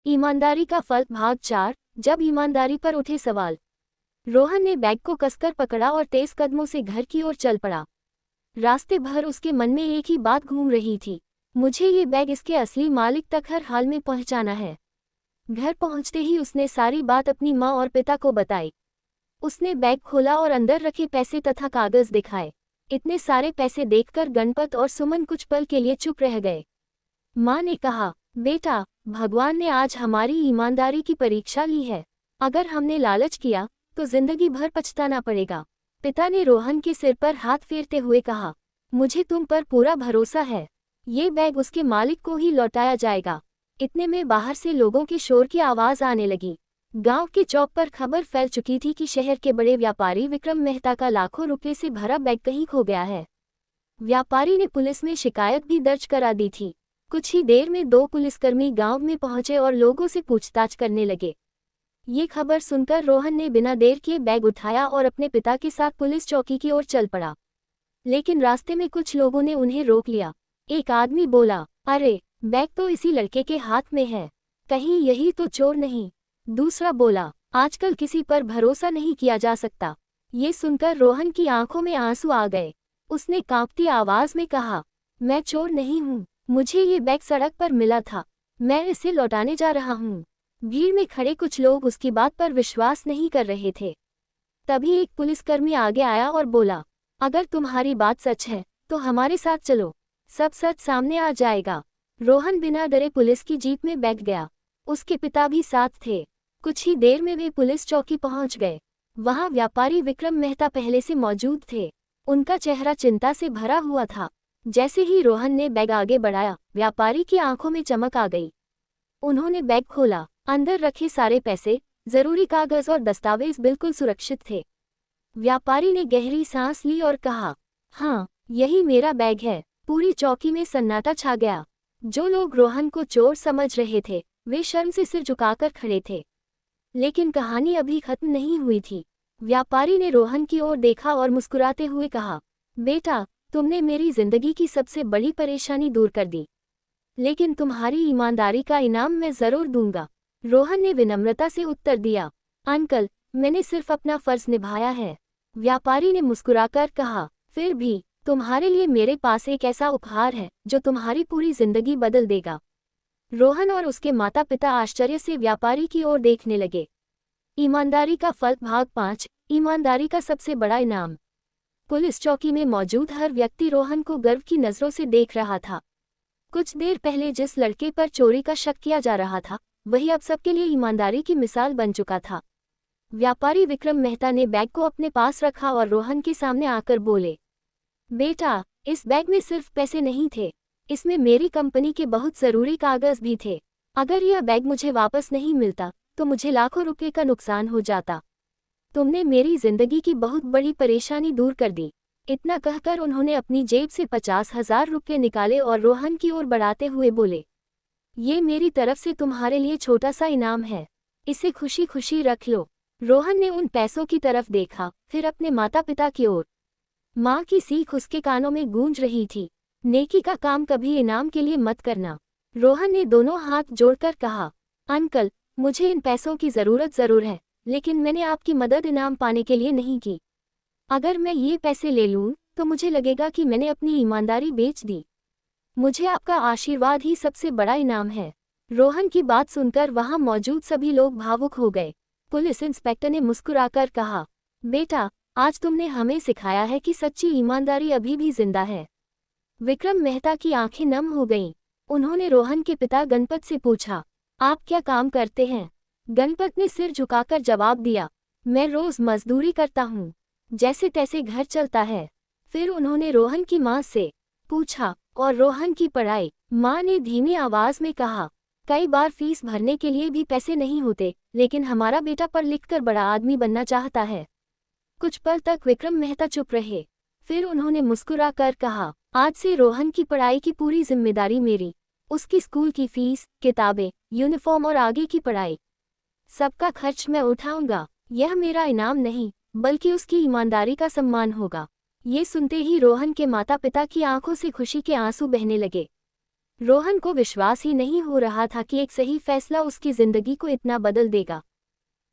ईमानदारी का फल भाग 4। जब ईमानदारी पर उठे सवाल। रोहन ने बैग को कसकर पकड़ा और तेज कदमों से घर की ओर चल पड़ा। रास्ते भर उसके मन में एक ही बात घूम रही थी, मुझे ये बैग इसके असली मालिक तक हर हाल में पहुंचाना है। घर पहुंचते ही उसने सारी बात अपनी माँ और पिता को बताई। उसने बैग खोला और अंदर रखे पैसे तथा कागज दिखाए। इतने सारे पैसे देखकर गणपत और सुमन कुछ पल के लिए चुप रह गए। माँ ने कहा, बेटा, भगवान ने आज हमारी ईमानदारी की परीक्षा ली है। अगर हमने लालच किया तो जिंदगी भर पछताना पड़ेगा। पिता ने रोहन के सिर पर हाथ फेरते हुए कहा, मुझे तुम पर पूरा भरोसा है। ये बैग उसके मालिक को ही लौटाया जाएगा। इतने में बाहर से लोगों के शोर की आवाज आने लगी। गांव के चौक पर खबर फैल चुकी थी कि शहर के बड़े व्यापारी विक्रम मेहता का लाखों रुपए से भरा बैग कहीं खो गया है। व्यापारी ने पुलिस में शिकायत भी दर्ज करा दी थी। कुछ ही देर में 2 पुलिसकर्मी गांव में पहुंचे और लोगों से पूछताछ करने लगे। ये खबर सुनकर रोहन ने बिना देर किए बैग उठाया और अपने पिता के साथ पुलिस चौकी की ओर चल पड़ा। लेकिन रास्ते में कुछ लोगों ने उन्हें रोक लिया। एक आदमी बोला, अरे, बैग तो इसी लड़के के हाथ में है, कहीं यही तो चोर नहीं। दूसरा बोला, आजकल किसी पर भरोसा नहीं किया जा सकता। ये सुनकर रोहन की आंखों में आंसू आ गए। उसने कांपती आवाज में कहा, मैं चोर नहीं हूँ, मुझे ये बैग सड़क पर मिला था, मैं इसे लौटाने जा रहा हूँ। भीड़ में खड़े कुछ लोग उसकी बात पर विश्वास नहीं कर रहे थे। तभी एक पुलिसकर्मी आगे आया और बोला, अगर तुम्हारी बात सच है तो हमारे साथ चलो, सब सच सामने आ जाएगा। रोहन बिना डरे पुलिस की जीप में बैठ गया। उसके पिता भी साथ थे। कुछ ही देर में वे पुलिस चौकी पहुंच गए। वहां व्यापारी विक्रम मेहता पहले से मौजूद थे। उनका चेहरा चिंता से भरा हुआ था। जैसे ही रोहन ने बैग आगे बढ़ाया, व्यापारी की आंखों में चमक आ गई। उन्होंने बैग खोला। अंदर रखे सारे पैसे, जरूरी कागज और दस्तावेज बिल्कुल सुरक्षित थे। व्यापारी ने गहरी सांस ली और कहा, हाँ, यही मेरा बैग है। पूरी चौकी में सन्नाटा छा गया। जो लोग रोहन को चोर समझ रहे थे, वे शर्म से सिर झुकाकर खड़े थे। लेकिन कहानी अभी खत्म नहीं हुई थी। व्यापारी ने रोहन की ओर देखा और मुस्कुराते हुए कहा, बेटा, तुमने मेरी जिंदगी की सबसे बड़ी परेशानी दूर कर दी, लेकिन तुम्हारी ईमानदारी का इनाम मैं जरूर दूंगा। रोहन ने विनम्रता से उत्तर दिया, अंकल, मैंने सिर्फ अपना फर्ज निभाया है। व्यापारी ने मुस्कुराकर कहा, फिर भी तुम्हारे लिए मेरे पास एक ऐसा उपहार है जो तुम्हारी पूरी जिंदगी बदल देगा। रोहन और उसके माता पिता आश्चर्य से व्यापारी की ओर देखने लगे। ईमानदारी का फल भाग 5। ईमानदारी का सबसे बड़ा इनाम। पुलिस चौकी में मौजूद हर व्यक्ति रोहन को गर्व की नजरों से देख रहा था। कुछ देर पहले जिस लड़के पर चोरी का शक किया जा रहा था, वही अब सबके लिए ईमानदारी की मिसाल बन चुका था। व्यापारी विक्रम मेहता ने बैग को अपने पास रखा और रोहन के सामने आकर बोले, बेटा, इस बैग में सिर्फ पैसे नहीं थे, इसमें मेरी कंपनी के बहुत जरूरी कागज भी थे। अगर यह बैग मुझे वापस नहीं मिलता तो मुझे लाखों रुपए का नुकसान हो जाता। तुमने मेरी जिंदगी की बहुत बड़ी परेशानी दूर कर दी। इतना कहकर उन्होंने अपनी जेब से 50,000 रुपये निकाले और रोहन की ओर बढ़ाते हुए बोले, ये मेरी तरफ से तुम्हारे लिए छोटा सा इनाम है, इसे खुशी खुशी रख लो। रोहन ने उन पैसों की तरफ देखा, फिर अपने माता पिता की ओर। माँ की सीख उसके कानों में गूंज रही थी, नेकी का काम कभी इनाम के लिए मत करना। रोहन ने दोनों हाथ जोड़कर कहा, अंकल, मुझे इन पैसों की ज़रूरत ज़रूर है, लेकिन मैंने आपकी मदद इनाम पाने के लिए नहीं की। अगर मैं ये पैसे ले लूँ तो मुझे लगेगा कि मैंने अपनी ईमानदारी बेच दी। मुझे आपका आशीर्वाद ही सबसे बड़ा इनाम है। रोहन की बात सुनकर वहां मौजूद सभी लोग भावुक हो गए। पुलिस इंस्पेक्टर ने मुस्कुराकर कहा, बेटा, आज तुमने हमें सिखाया है कि सच्ची ईमानदारी अभी भी जिंदा है। विक्रम मेहता की आंखें नम हो गईं। उन्होंने रोहन के पिता गणपत से पूछा, आप क्या काम करते हैं? गणपत ने सिर झुकाकर जवाब दिया, मैं रोज मजदूरी करता हूँ, जैसे तैसे घर चलता है। फिर उन्होंने रोहन की माँ से पूछा, और रोहन की पढ़ाई? माँ ने धीमी आवाज में कहा, कई बार फीस भरने के लिए भी पैसे नहीं होते, लेकिन हमारा बेटा पढ़ लिखकर बड़ा आदमी बनना चाहता है। कुछ पल तक विक्रम मेहता चुप रहे। फिर उन्होंने मुस्कुराकर कहा, आज से रोहन की पढ़ाई की पूरी जिम्मेदारी मेरी। उसकी स्कूल की फीस, किताबें, यूनिफॉर्म और आगे की पढ़ाई, सबका खर्च मैं उठाऊंगा। यह मेरा इनाम नहीं, बल्कि उसकी ईमानदारी का सम्मान होगा। ये सुनते ही रोहन के माता पिता की आंखों से खुशी के आंसू बहने लगे। रोहन को विश्वास ही नहीं हो रहा था कि एक सही फैसला उसकी जिंदगी को इतना बदल देगा।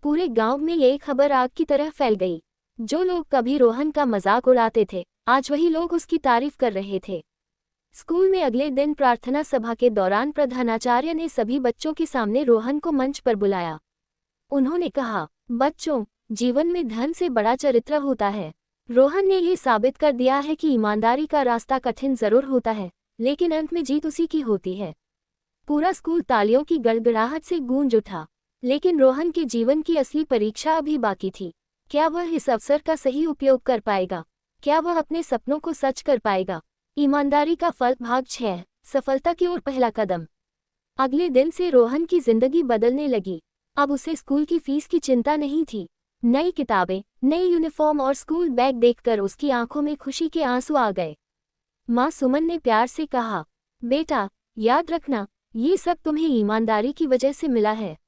पूरे गांव में ये खबर आग की तरह फैल गई। जो लोग कभी रोहन का मजाक उड़ाते थे, आज वही लोग उसकी तारीफ कर रहे थे। स्कूल में अगले दिन प्रार्थना सभा के दौरान प्रधानाचार्य ने सभी बच्चों के सामने रोहन को मंच पर बुलाया। उन्होंने कहा, बच्चों, जीवन में धन से बड़ा चरित्र होता है। रोहन ने ये साबित कर दिया है कि ईमानदारी का रास्ता कठिन जरूर होता है, लेकिन अंत में जीत उसी की होती है। पूरा स्कूल तालियों की गड़गड़ाहट से गूंज उठा। लेकिन रोहन के जीवन की असली परीक्षा अभी बाकी थी। क्या वह इस अवसर का सही उपयोग कर पाएगा? क्या वह अपने सपनों को सच कर पाएगा? ईमानदारी का फल भाग 6, सफलता की ओर पहला कदम। अगले दिन से रोहन की जिंदगी बदलने लगी। अब उसे स्कूल की फीस की चिंता नहीं थी। नई किताबें, नई यूनिफॉर्म और स्कूल बैग देखकर उसकी आंखों में खुशी के आंसू आ गए। माँ सुमन ने प्यार से कहा, बेटा, याद रखना, ये सब तुम्हें ईमानदारी की वजह से मिला है।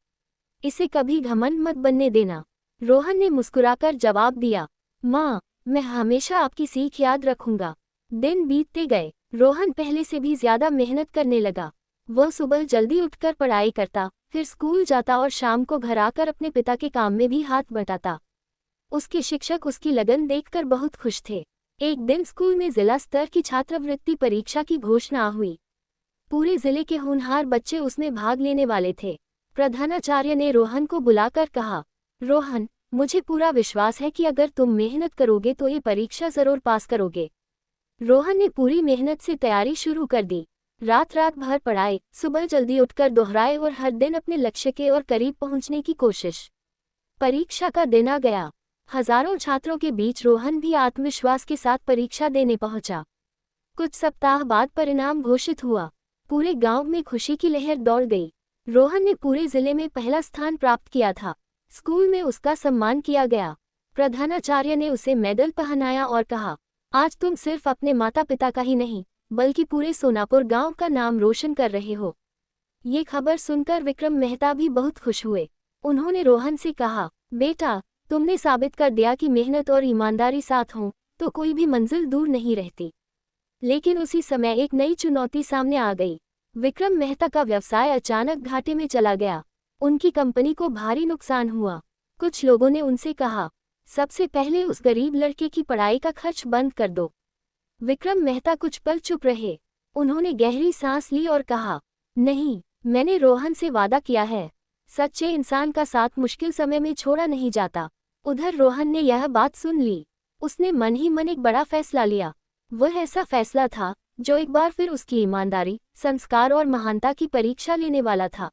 इसे कभी घमंड मत बनने देना। रोहन ने मुस्कुराकर जवाब दिया, माँ, मैं हमेशा आपकी सीख याद रखूंगा। दिन बीतते गए। रोहन पहले से भी ज्यादा मेहनत करने लगा। वह सुबह जल्दी उठकर पढ़ाई करता, फिर स्कूल जाता और शाम को घर आकर अपने पिता के काम में भी हाथ बटाता। उसके शिक्षक उसकी लगन देखकर बहुत खुश थे। एक दिन स्कूल में जिला स्तर की छात्रवृत्ति परीक्षा की घोषणा हुई। पूरे जिले के होनहार बच्चे उसमें भाग लेने वाले थे। प्रधानाचार्य ने रोहन को बुलाकर कहा, रोहन, मुझे पूरा विश्वास है कि अगर तुम मेहनत करोगे तो ये परीक्षा जरूर पास करोगे। रोहन ने पूरी मेहनत से तैयारी शुरू कर दी। रात भर पढ़ाई, सुबह जल्दी उठकर दोहराए और हर दिन अपने लक्ष्य के और करीब पहुंचने की कोशिश। परीक्षा का दिन आ गया। हजारों छात्रों के बीच रोहन भी आत्मविश्वास के साथ परीक्षा देने पहुंचा। कुछ सप्ताह बाद परिणाम घोषित हुआ। पूरे गांव में खुशी की लहर दौड़ गई। रोहन ने पूरे जिले में पहला स्थान प्राप्त किया था। स्कूल में उसका सम्मान किया गया। प्रधानाचार्य ने उसे मेडल पहनाया और कहा, आज तुम सिर्फ अपने माता पिता का ही नहीं, बल्कि पूरे सोनापुर गांव का नाम रोशन कर रहे हो। ये खबर सुनकर विक्रम मेहता भी बहुत खुश हुए। उन्होंने रोहन से कहा, बेटा, तुमने साबित कर दिया कि मेहनत और ईमानदारी साथ हों तो कोई भी मंजिल दूर नहीं रहती। लेकिन उसी समय एक नई चुनौती सामने आ गई। विक्रम मेहता का व्यवसाय अचानक घाटे में चला गया। उनकी कंपनी को भारी नुकसान हुआ। कुछ लोगों ने उनसे कहा, सबसे पहले उस गरीब लड़के की पढ़ाई का खर्च बंद कर दो। विक्रम मेहता कुछ पल चुप रहे। उन्होंने गहरी सांस ली और कहा, नहीं, मैंने रोहन से वादा किया है। सच्चे इंसान का साथ मुश्किल समय में छोड़ा नहीं जाता। उधर रोहन ने यह बात सुन ली। उसने मन ही मन एक बड़ा फैसला लिया। वह ऐसा फैसला था जो एक बार फिर उसकी ईमानदारी, संस्कार और महानता की परीक्षा लेने वाला था।